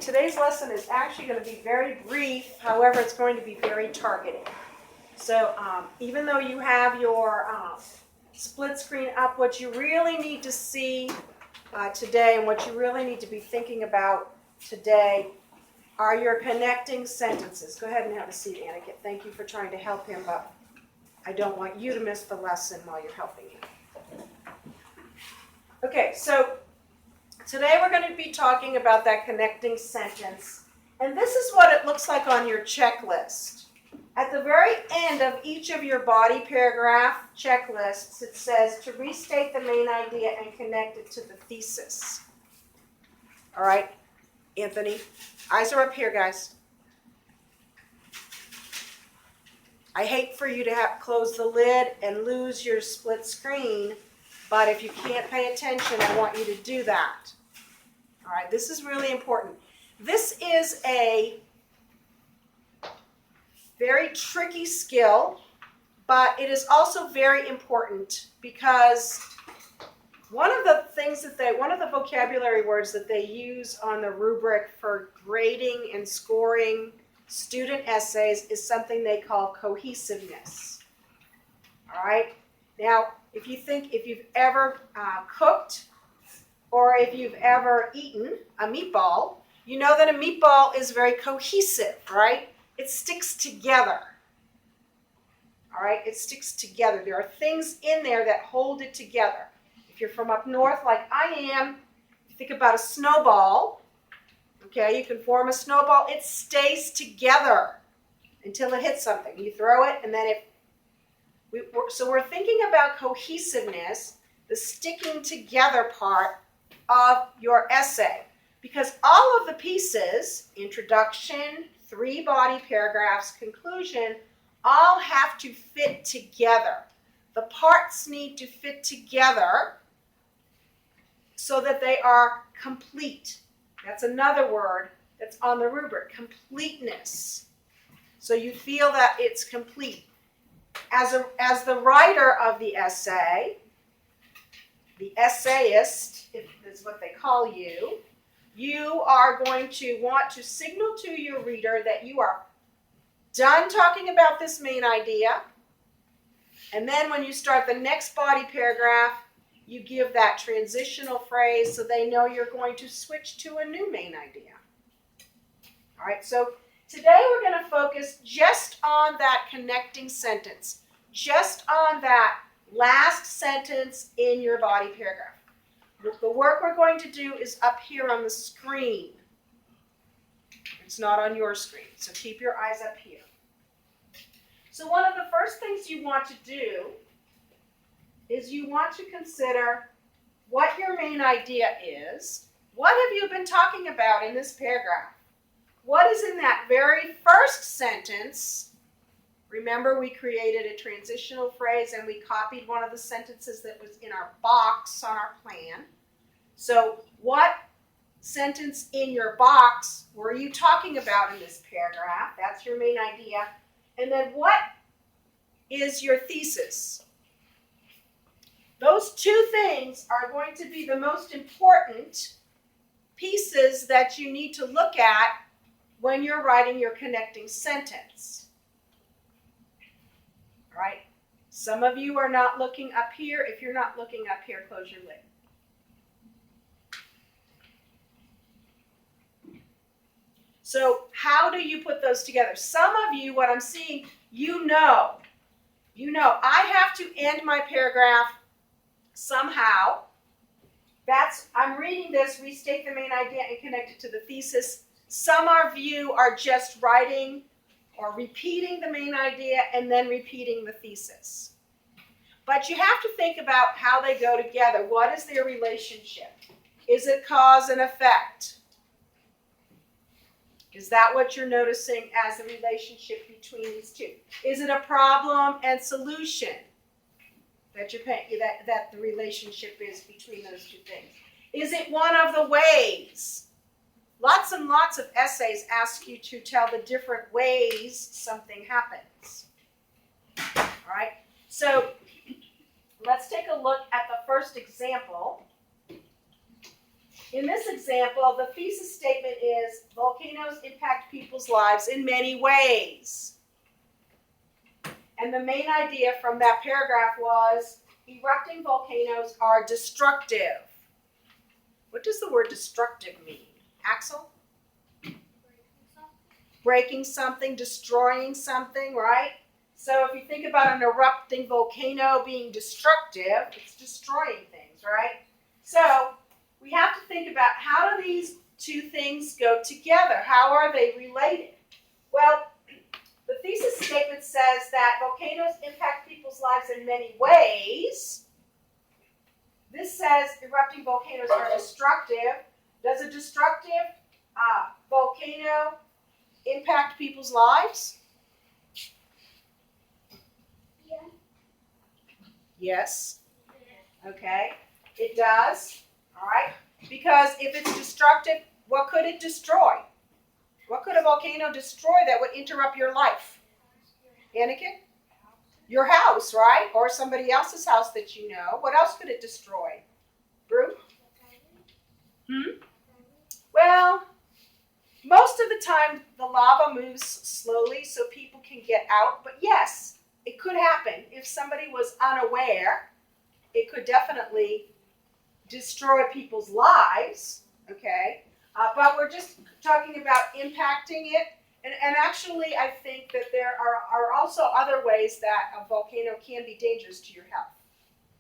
today's lesson is actually going to be very brief. However, it's going to be very targeted. So even though you have your split screen up, what you really need to see today and what you really need to be thinking about today are your connecting sentences. Go ahead and have a seat, Aniket. Thank you for trying to help him, but I don't want you to miss the lesson while you're helping him. Okay, so today we're going to be talking about that connecting sentence, and this is what it looks like on your checklist. At the very end of each of your body paragraph checklists, it says to restate the main idea and connect it to the thesis. All right, Anthony, eyes are up here, guys. I hate for you to have close the lid and lose your split screen, but if you can't pay attention, I want you to do that. All right, this is really important. This is a very tricky skill, but it is also very important because one of the vocabulary words that they use on the rubric for grading and scoring student essays is something they call cohesiveness. All right. Now, if you've ever cooked or if you've ever eaten a meatball, you know that a meatball is very cohesive, right? It sticks together. All right, it sticks together. There are things in there that hold it together. If you're from up north like I am, think about a snowball. Okay, you can form a snowball. It stays together until it hits something. You throw it, and then so we're thinking about cohesiveness, the sticking together part of your essay. Because all of the pieces, introduction, 3 body paragraphs, conclusion, all have to fit together. The parts need to fit together so that they are complete. That's another word that's on the rubric, completeness. So you feel that it's complete. As the writer of the essay, the essayist is what they call you, you are going to want to signal to your reader that you are done talking about this main idea. And then when you start the next body paragraph, you give that transitional phrase so they know you're going to switch to a new main idea. All right, so today we're going to focus just on that connecting sentence, just on that last sentence in your body paragraph. The work we're going to do is up here on the screen. It's not on your screen, so keep your eyes up here. So one of the first things you want to do is you want to consider what your main idea is. What have you been talking about in this paragraph? What is in that very first sentence? Remember, we created a transitional phrase and we copied one of the sentences that was in our box on our plan. So what sentence in your box were you talking about in this paragraph? That's your main idea. And then what is your thesis? Those two things are going to be the most important pieces that you need to look at when you're writing your connecting sentence. All right? Some of you are not looking up here. If you're not looking up here, close your lid. So how do you put those together? Some of you, what I'm seeing, you know, I have to end my paragraph somehow. I'm reading this, restate the main idea and connect it to the thesis. Some of you are just writing or repeating the main idea and then repeating the thesis. But you have to think about how they go together. What is their relationship? Is it cause and effect? Is that what you're noticing as the relationship between these two? Is it a problem and solution that the relationship is between those two things? Is it one of the ways? Lots and lots of essays ask you to tell the different ways something happens. All right, so let's take a look at the first example. In this example, the thesis statement is volcanoes impact people's lives in many ways. And the main idea from that paragraph was erupting volcanoes are destructive. What does the word destructive mean? Axel? Breaking something, destroying something, right? So if you think about an erupting volcano being destructive, it's destroying things, right? So we have to think about, how do these two things go together? How are they related? Well, the thesis statement says that volcanoes impact people's lives in many ways. This says erupting volcanoes are destructive. Does a destructive volcano impact people's lives? Yeah. Yes. Okay. It does. All right. Because if it's destructive, what could it destroy? What could a volcano destroy that would interrupt your life? Anakin? Your house, right? Or somebody else's house that you know. What else could it destroy? Brew? Well, most of the time the lava moves slowly so people can get out. But yes, it could happen. If somebody was unaware, it could definitely destroy people's lives. Okay? But we're just talking about impacting it. And actually, I think that there are also other ways that a volcano can be dangerous to your health.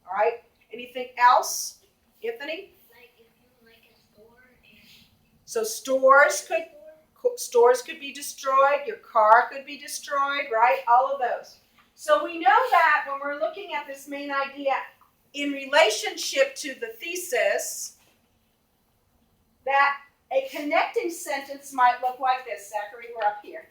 All right? Anything else, Anthony? Like if you like a store and So stores could be destroyed. Your car could be destroyed, right? All of those. So we know that when we're looking at this main idea in relationship to the thesis, that a connecting sentence might look like this. Zachary, we're up here.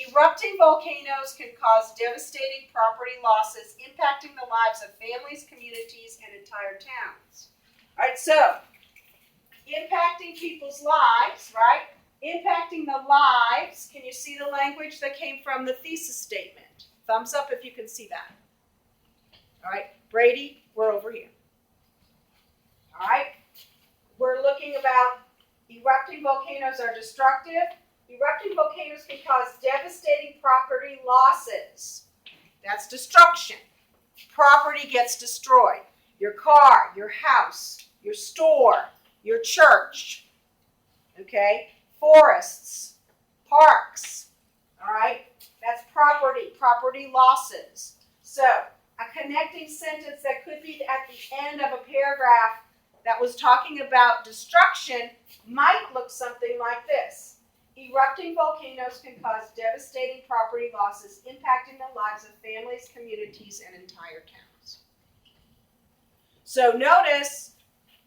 Erupting volcanoes can cause devastating property losses, impacting the lives of families, communities, and entire towns. All right, so impacting people's lives, right? Impacting the lives. Can you see the language that came from the thesis statement? Thumbs up if you can see that. All right, Brady, we're over here. All right, we're looking about erupting volcanoes are destructive. Erupting volcanoes can cause devastating property losses. That's destruction. Property gets destroyed. Your car, your house, your store, your church, okay? Forests, parks, all right? That's property losses. So a connecting sentence that could be at the end of a paragraph that was talking about destruction might look something like this. Erupting volcanoes can cause devastating property losses, impacting the lives of families, communities, and entire towns. So notice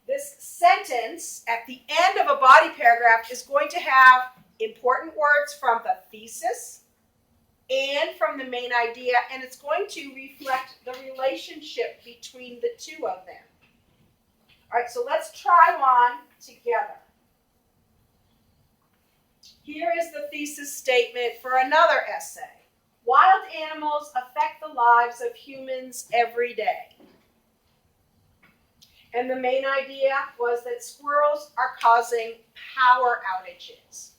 this sentence at the end of a body paragraph is going to have important words from the thesis and from the main idea, and it's going to reflect the relationship between the two of them. All right, so let's try one together. Here is the thesis statement for another essay. Wild animals affect the lives of humans every day. And the main idea was that squirrels are causing power outages.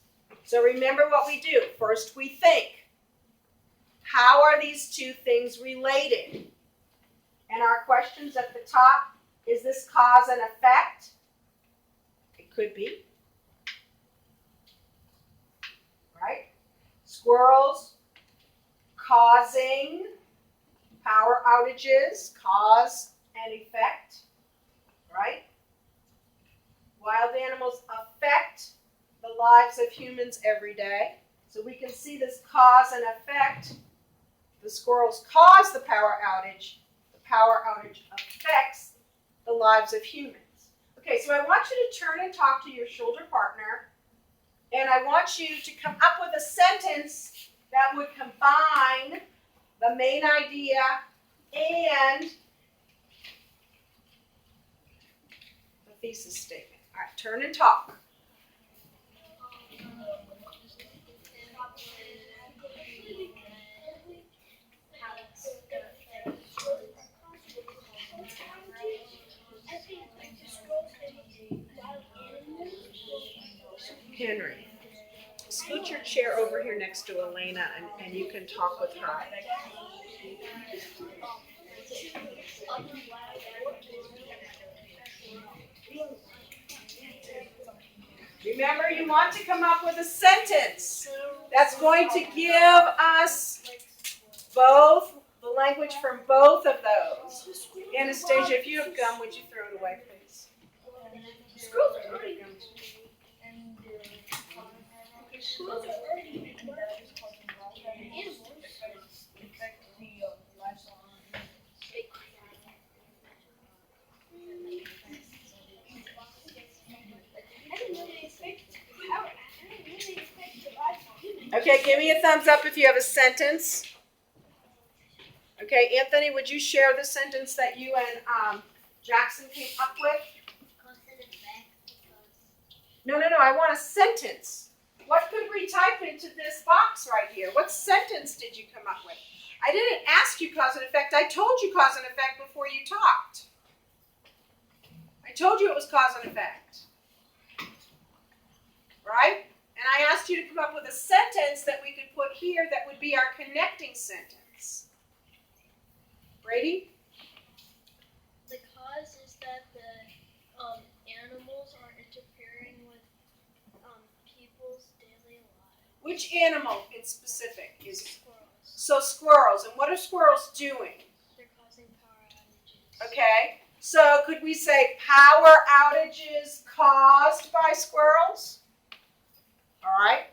So remember what we do. First we think, how are these two things related? And our questions at the top, is this cause and effect? It could be. Right? Squirrels causing power outages, cause and effect, right? Wild animals affect the lives of humans every day. So we can see this cause and effect. The squirrels cause the power outage. The power outage affects the lives of humans. Okay, so I want you to turn and talk to your shoulder partner. And I want you to come up with a sentence that would combine the main idea and the thesis statement. All right, turn and talk. I think like the scrolls and wild Henry, scoot your chair over here next to Elena and you can talk with her. Remember, you want to come up with a sentence that's going to give us both the language from both of those. Anastasia, if you have gum, would you throw it away, please? Okay, give me a thumbs up if you have a sentence. Okay, Anthony, would you share the sentence that you and Jackson came up with? No, I want a sentence. What could we type into this box right here? What sentence did you come up with? I didn't ask you cause and effect. I told you cause and effect before you talked. I told you it was cause and effect. Right? And I asked you to come up with a sentence that we could put here that would be our connecting sentence. Brady? The cause is that the animals are interfering with people's daily lives. Which animal in specific is Squirrels. so squirrels? And what are squirrels doing? They're causing power outages. Okay. So could we say power outages caused by squirrels? All right.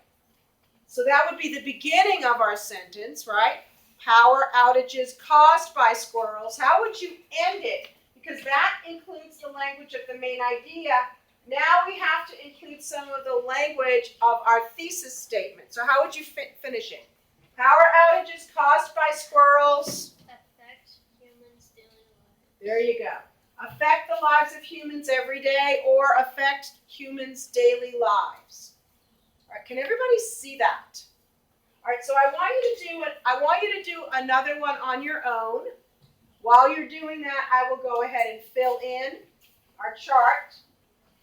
So that would be the beginning of our sentence, right? Power outages caused by squirrels. How would you end it? Because that includes the language of the main idea. Now we have to include some of the language of our thesis statement. So how would you finish it? Power outages caused by squirrels. Affect humans' daily lives. There you go. Affect the lives of humans every day or affect humans' daily lives. All right, can everybody see that? All right, so I want you to do another one on your own. While you're doing that, I will go ahead and fill in our chart.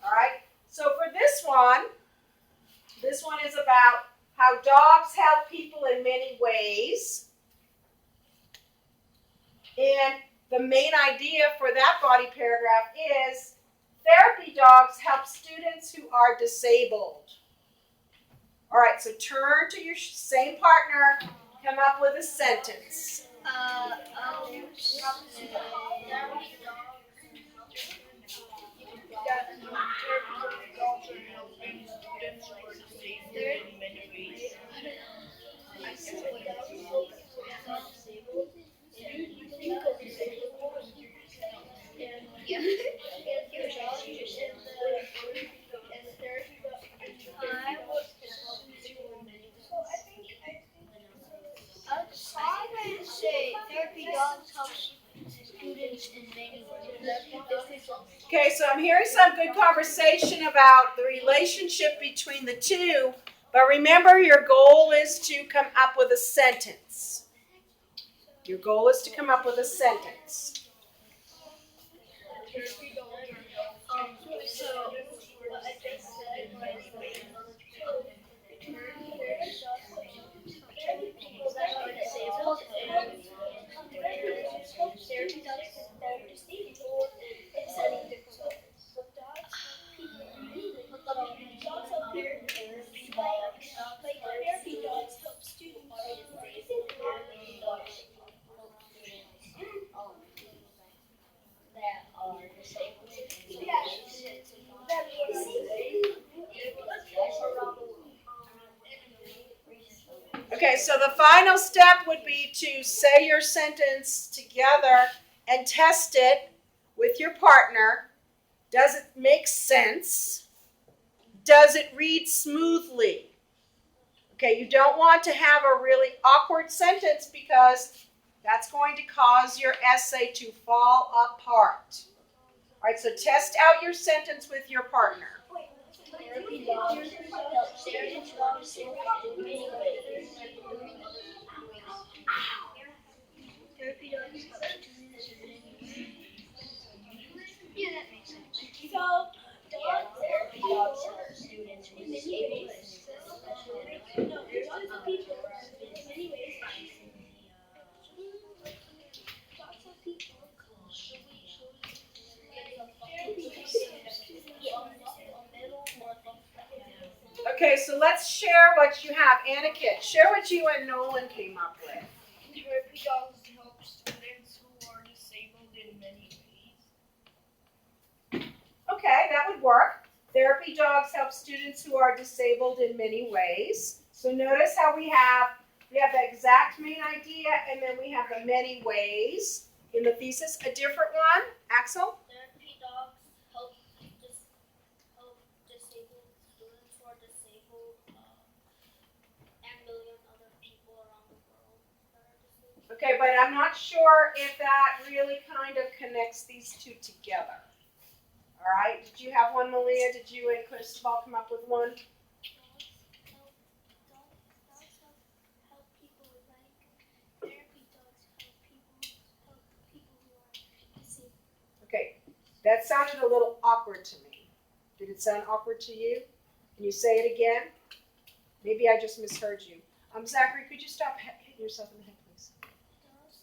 All right, so for this one is about how dogs help people in many ways. And the main idea for that body paragraph is therapy dogs help students who are disabled. All right, so turn to your same partner, come up with a sentence. Therapy dogs help students in many ways. Okay, so I'm hearing some good conversation about the relationship between the two, but remember your goal is to come up with a sentence. Your goal is to come up with a sentence. So what I just said was people that are disabled and therapy dogs help disabled in setting different ways. Therapy dogs help students that are disabled. Okay, so the final step would be to say your sentence together and test it with your partner. Does it make sense? Does it read smoothly? Okay, you don't want to have a really awkward sentence because that's going to cause your essay to fall apart. All right, so test out your sentence with your partner. Therapy dogs help students who are disabled in many ways. Therapy dogs help students in many ways. Yeah, that makes sense. So, therapy dogs help students who are disabled Okay, so let's share what you have. Annika, share what you and Nolan came up with. Therapy dogs help students who are disabled in many ways. Okay, that would work. Therapy dogs help students who are disabled in many ways. So notice how we have the exact main idea, and then we have the many ways in the thesis. A different one, Axel? Therapy dogs help disabled students who are disabled, and million other people around the world that are disabled. Okay, but I'm not sure if that really kind of connects these two together. All right, did you have one, Malia? Did you and Cristobal come up with one? Dogs help people like therapy dogs help people who are disabled. Okay, that sounded a little awkward to me. Did it sound awkward to you? Can you say it again? Maybe I just misheard you. Zachary, could you stop hitting yourself in the head, please? Dogs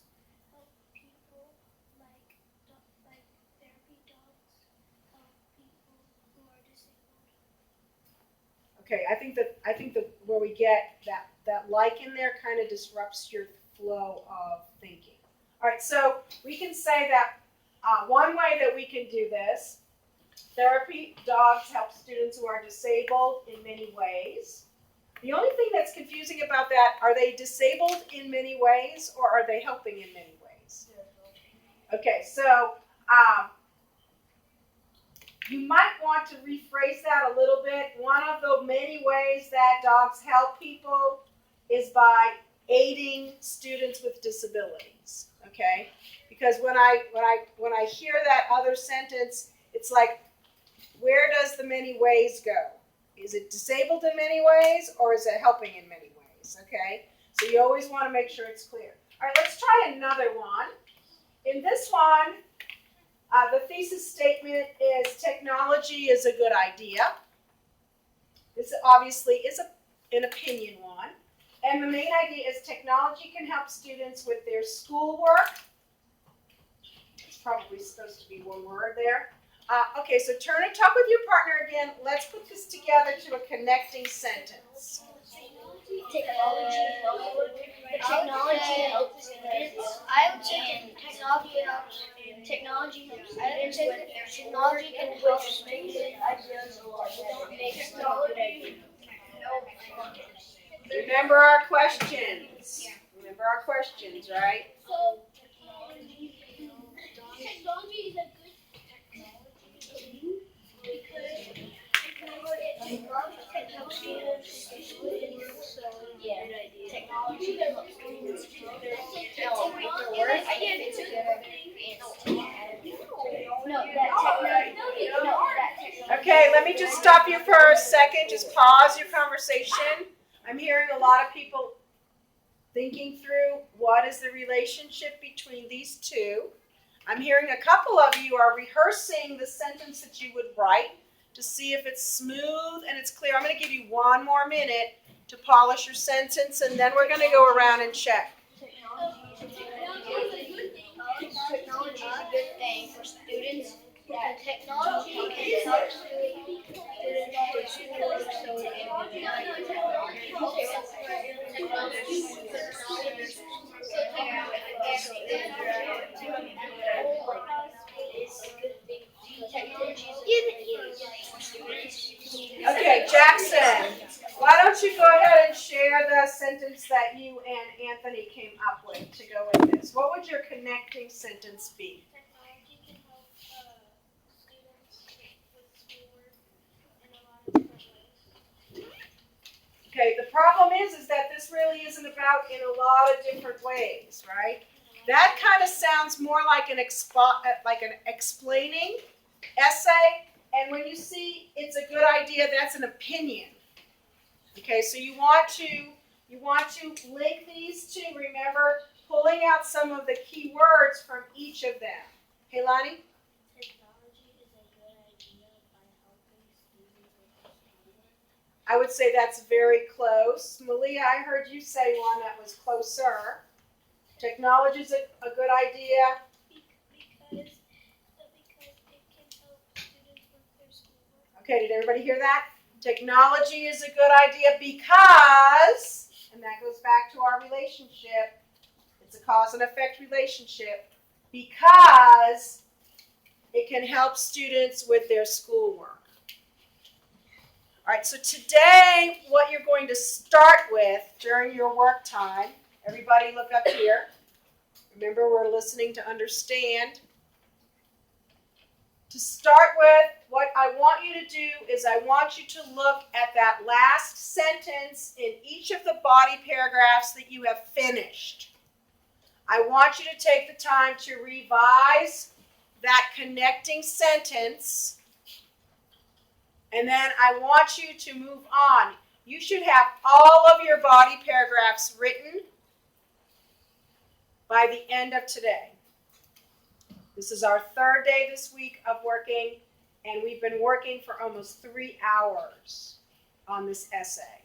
help people like therapy dogs help people who are disabled. Okay, I think that where we get that like in there kind of disrupts your flow of thinking. All right, so we can say that one way that we can do this, therapy dogs help students who are disabled in many ways. The only thing that's confusing about that, are they disabled in many ways or are they helping in many ways? Okay, so you might want to rephrase that a little bit. One of the many ways that dogs help people is by aiding students with disabilities. Okay, because when I hear that other sentence, it's like, where does the many ways go? Is it disabled in many ways or is it helping in many ways? Okay, so you always want to make sure it's clear. All right, let's try another one. In this one, the thesis statement is technology is a good idea. This obviously is an opinion one. And the main idea is technology can help students with their schoolwork. It's probably supposed to be one word there. Okay, so turn and talk with your partner again. Let's put this together to a connecting sentence. Technology helps students. I would say technology helps students with their technology can help students ideas a lot. Technology. Remember our questions. Remember our questions, right? So technology is a good technology because technology helps students. So yeah, technology helps students. Okay, let me just stop you for a second. Just pause your conversation. I'm hearing a lot of people thinking through what is the relationship between these two. I'm hearing a couple of you are rehearsing the sentence that you would write to see if it's smooth and it's clear. I'm going to give you one more minute to polish your sentence, and then we're going to go around and check. Technology is a good thing for students. Technology can help students with schoolwork. Okay, Jackson, why don't you go ahead and share the sentence that you and Anthony came up with to go with this? What would your connecting sentence be? Technology can help students with schoolwork in a lot of different ways. Okay, the problem is that this really isn't about in a lot of different ways, right? That kind of sounds more like an explaining essay, and when you see it's a good idea, that's an opinion. Okay, so you want to link these two. Remember, pulling out some of the key words from each of them. Hey, Lonnie? Technology is a good idea by helping students with schoolwork. I would say that's very close. Malia, I heard you say one that was closer. Technology is a good idea. Because it can help students with their schoolwork. Okay, did everybody hear that? Technology is a good idea because, and that goes back to our relationship, it's a cause and effect relationship, because it can help students with their schoolwork. All right, so today what you're going to start with during your work time, everybody look up here. Remember, we're listening to understand. To start with, what I want you to do is I want you to look at that last sentence in each of the body paragraphs that you have finished. I want you to take the time to revise that connecting sentence, and then I want you to move on. You should have all of your body paragraphs written by the end of today. This is our third day this week of working, and we've been working for almost 3 hours on this essay.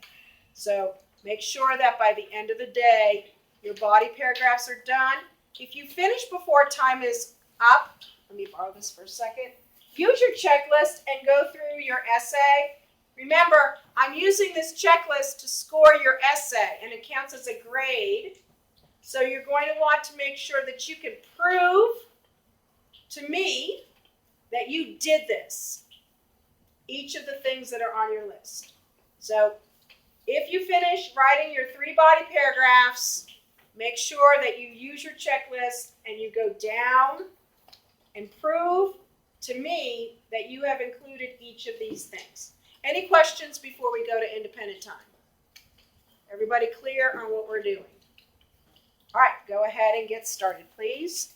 So make sure that by the end of the day, your body paragraphs are done. If you finish before time is up, let me borrow this for a second. Use your checklist and go through your essay. Remember, I'm using this checklist to score your essay, and it counts as a grade. So you're going to want to make sure that you can prove to me that you did this, each of the things that are on your list. So if you finish writing your 3 body paragraphs, make sure that you use your checklist and you go down and prove to me that you have included each of these things. Any questions before we go to independent time? Everybody clear on what we're doing? All right, go ahead and get started, please.